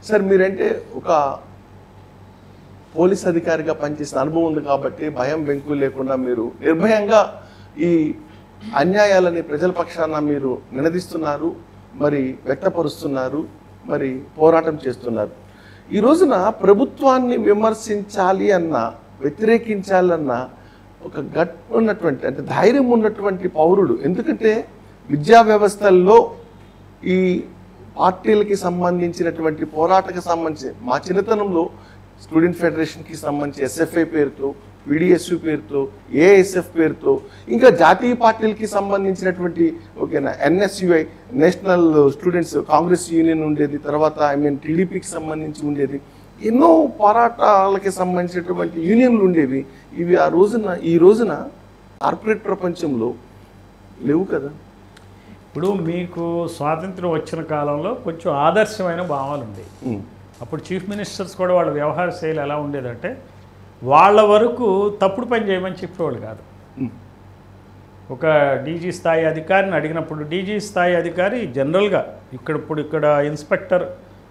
Sir మీరంటే ఒక police అధికారిగా పనిచేసిన అనుభవం ఉంది కాబట్టి భయం వెంకు లేకుండా మీరు నిర్భయంగా ఈ అన్యాయాలని ప్రజల పక్షాన మీరు నినదిస్తున్నారు, మరి వ్యక్తపరుస్తున్నారు, మరి పోరాటం చేస్తున్నారు. ఈ రోజున ప్రభుత్వాన్ని విమర్శించాలి అన్న, వ్యతిరేకించాలన్న ఒక గట్ ఉన్నటువంటి, అంటే ధైర్యం ఉన్నటువంటి పౌరుడు, ఎందుకంటే విద్యా వ్యవస్థల్లో ఈ పార్టీలకి సంబంధించినటువంటి పోరాటకు సంబంధించి మా చిన్నతనంలో స్టూడెంట్ ఫెడరేషన్కి సంబంధించి ఎస్ఎఫ్ఐ పేరుతో, పీడిఎస్యు పేరుతో, ఏఎస్ఎఫ్ పేరుతో, ఇంకా జాతీయ పార్టీలకి సంబంధించినటువంటి ఓకేనా NSUI national students Congress union ఉండేది, తర్వాత టీడీపీకి సంబంధించి ఉండేది, ఎన్నో పోరాటాలకి సంబంధించినటువంటి యూనియన్లు ఉండేవి. ఇవి ఈ రోజున కార్పొరేట్ ప్రపంచంలో లేవు కదా. ఇప్పుడు మీకు స్వాతంత్రం వచ్చిన కాలంలో కొంచెం ఆదర్శమైన భావాలు ఉండేవి. అప్పుడు చీఫ్ మినిస్టర్స్ కూడా వాళ్ళ వ్యవహార శైలి ఎలా ఉండేదంటే వాళ్ళ వరకు తప్పుడు పని చేయమని చెప్పేవాళ్ళు కాదు. ఒక డీజీ స్థాయి అధికారిని అడిగినప్పుడు డీజీ స్థాయి అధికారి జనరల్గా ఇక్కడ ఇన్స్పెక్టర్,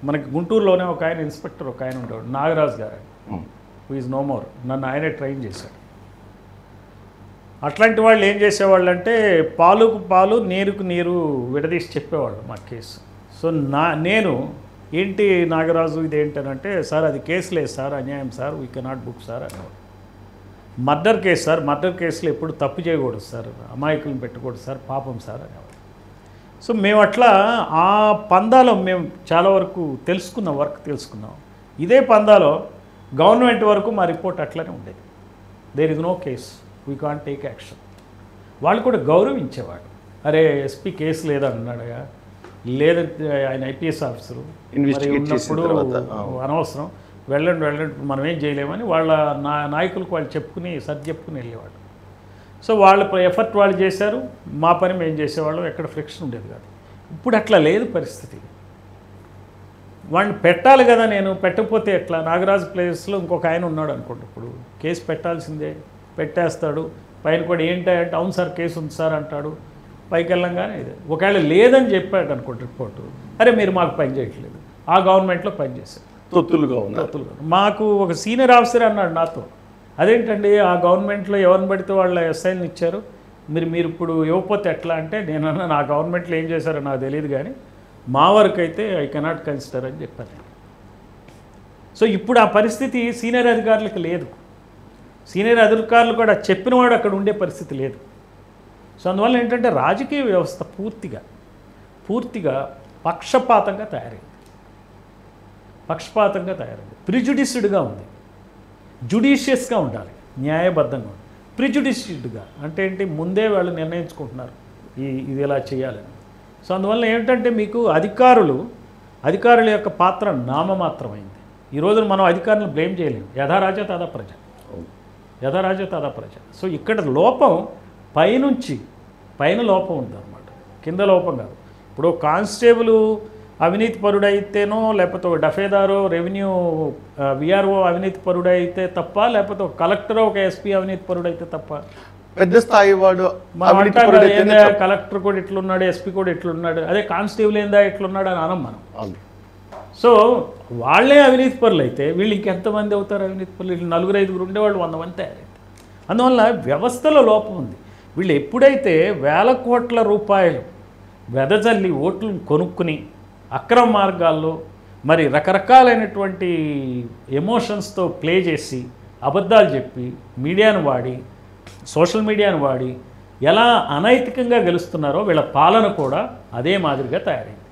మనకి గుంటూరులోనే ఒక ఆయన ఇన్స్పెక్టర్ ఒక ఆయన ఉండేవాడు, నాగరాజు గారు, హూ ఈజ్ నో మోర్. నన్ను ఆయనే ట్రైన్ చేశాడు. అట్లాంటి వాళ్ళు ఏం చేసేవాళ్ళు అంటే పాలుకు పాలు నీరుకు నీరు విడదీసి చెప్పేవాళ్ళు మా కేసు. సో నేను ఏంటి నాగరాజు ఇదేంటనంటే, సార్ అది కేసు లేదు సార్, అన్యాయం sir, we cannot book sir అనేవాడు. మర్డర్ కేసు సార్, మర్డర్ కేసులో ఎప్పుడు తప్పు చేయకూడదు సార్, అమాయకులను పెట్టకూడదు సార్, పాపం సార్ అనేవాడు. సో మేము అట్లా ఆ పందాలో మేము చాలా వరకు వర్క్ తెలుసుకున్నాం. ఇదే పందాలో గవర్నమెంట్ వరకు మా రిపోర్ట్ అట్లనే ఉండేది. There is no case, we can't take action. వాళ్ళు కూడా గౌరవించేవాడు. అరే ఎస్పీ కేసు లేదన్నాడుగా, లేదంటే ఆయన ఐపీఎస్ ఆఫీసరు ఉన్నప్పుడు అనవసరం, వెళ్ళండి మనం ఏం చేయలేమని వాళ్ళ నాయకులకు వాళ్ళు చెప్పుకుని వెళ్ళేవాడు. సో వాళ్ళ ఎఫర్ట్ వాళ్ళు చేశారు, మా పని మేము చేసేవాళ్ళం, ఎక్కడ ఫ్రిక్షన్ ఉండేది కాదు. ఇప్పుడు అట్లా లేదు పరిస్థితి. వాడిని పెట్టాలి కదా, నేను పెట్టకపోతే ఎట్లా? నాగరాజు ప్లేస్లో ఇంకొక ఆయన ఉన్నాడు అనుకోండి, ఇప్పుడు కేసు పెట్టాల్సిందే, పెట్టేస్తాడు. పైన కూడా ఏంటంటే అవును సార్ కేసు ఉంది సార్ అంటాడు. పైకి వెళ్ళంగానే ఇది ఒకవేళ లేదని చెప్పాడు అనుకోండి రిపోర్టు, అరే మీరు మాకు పని చేయట్లేదు, ఆ గవర్నమెంట్లో పనిచేశారు, తొత్తులుగా. మాకు ఒక సీనియర్ ఆఫీసర్ అన్నాడు నాతో, అదేంటండి ఆ గవర్నమెంట్లో ఎవరిని పడితే వాళ్ళ ఎస్ఐని ఇచ్చారు, మీరు ఇప్పుడు ఇవ్వకపోతే ఎట్లా అంటే, నేను అన్నా నా గవర్నమెంట్లో ఏం చేశారో నాకు తెలియదు కానీ మా వరకు అయితే ఐ కెనాట్ కన్సిడర్ అని చెప్పాను. సో ఇప్పుడు ఆ పరిస్థితి సీనియర్ అధికారులకు లేదు. సీనియర్ అధికారులు కూడా చెప్పినవాడు అక్కడ ఉండే పరిస్థితి లేదు. సో అందువల్ల ఏంటంటే రాజకీయ వ్యవస్థ పూర్తిగా పక్షపాతంగా తయారైంది, ప్రిజుడిస్డ్గా ఉంది. జుడిషియస్గా ఉండాలి, న్యాయబద్ధంగా ఉండాలి. ప్రిజుడిస్డ్గా అంటే ఏంటి, ముందే వాళ్ళు నిర్ణయించుకుంటున్నారు ఇది ఎలా చేయాలని. సో అందువల్ల ఏంటంటే మీకు అధికారుల యొక్క పాత్ర నామమాత్రమైంది. ఈ రోజున మనం అధికారులను బ్లేమ్ చేయలేము. యథారాజా తథా ప్రజ. సో ఇక్కడ లోపం పైన లోపం ఉందన్నమాట, కింద లోపం కాదు. ఇప్పుడు కానిస్టేబుల్ అవినీతి పరుడైతేనో, లేకపోతే ఒక డఫేదారో, రెవెన్యూ విఆర్ఓ అవినీతి పరుడైతే తప్ప, లేకపోతే ఒక కలెక్టర్ ఒక ఎస్పీ అవినీతి పరుడైతే తప్ప, పెద్ద స్థాయి వాడు కలెక్టర్ కూడా ఇట్లున్నాడు, ఎస్పీ కూడా ఇట్లున్నాడు, అదే కానిస్టేబుల్ ఏందా ఇట్లున్నాడు అని అనం మనం. సో వాళ్ళే అవినీతి పరులు అయితే వీళ్ళు ఇంకెంతమంది అవుతారు అవినీతి పరులు? వీళ్ళు 4-5 ఉండేవాళ్ళు 100 మంది తయారైతే. అందువల్ల వ్యవస్థలో లోపం ఉంది. వీళ్ళు ఎప్పుడైతే వేల కోట్ల రూపాయలు వెదజల్లి ఓట్లను కొనుక్కుని అక్రమ మార్గాల్లో మరి రకరకాలైనటువంటి ఎమోషన్స్తో ప్లే చేసి అబద్ధాలు చెప్పి మీడియాను వాడి, సోషల్ మీడియాను వాడి ఎలా అనైతికంగా గెలుస్తున్నారో వీళ్ళ పాలన కూడా అదే మాదిరిగా తయారైంది.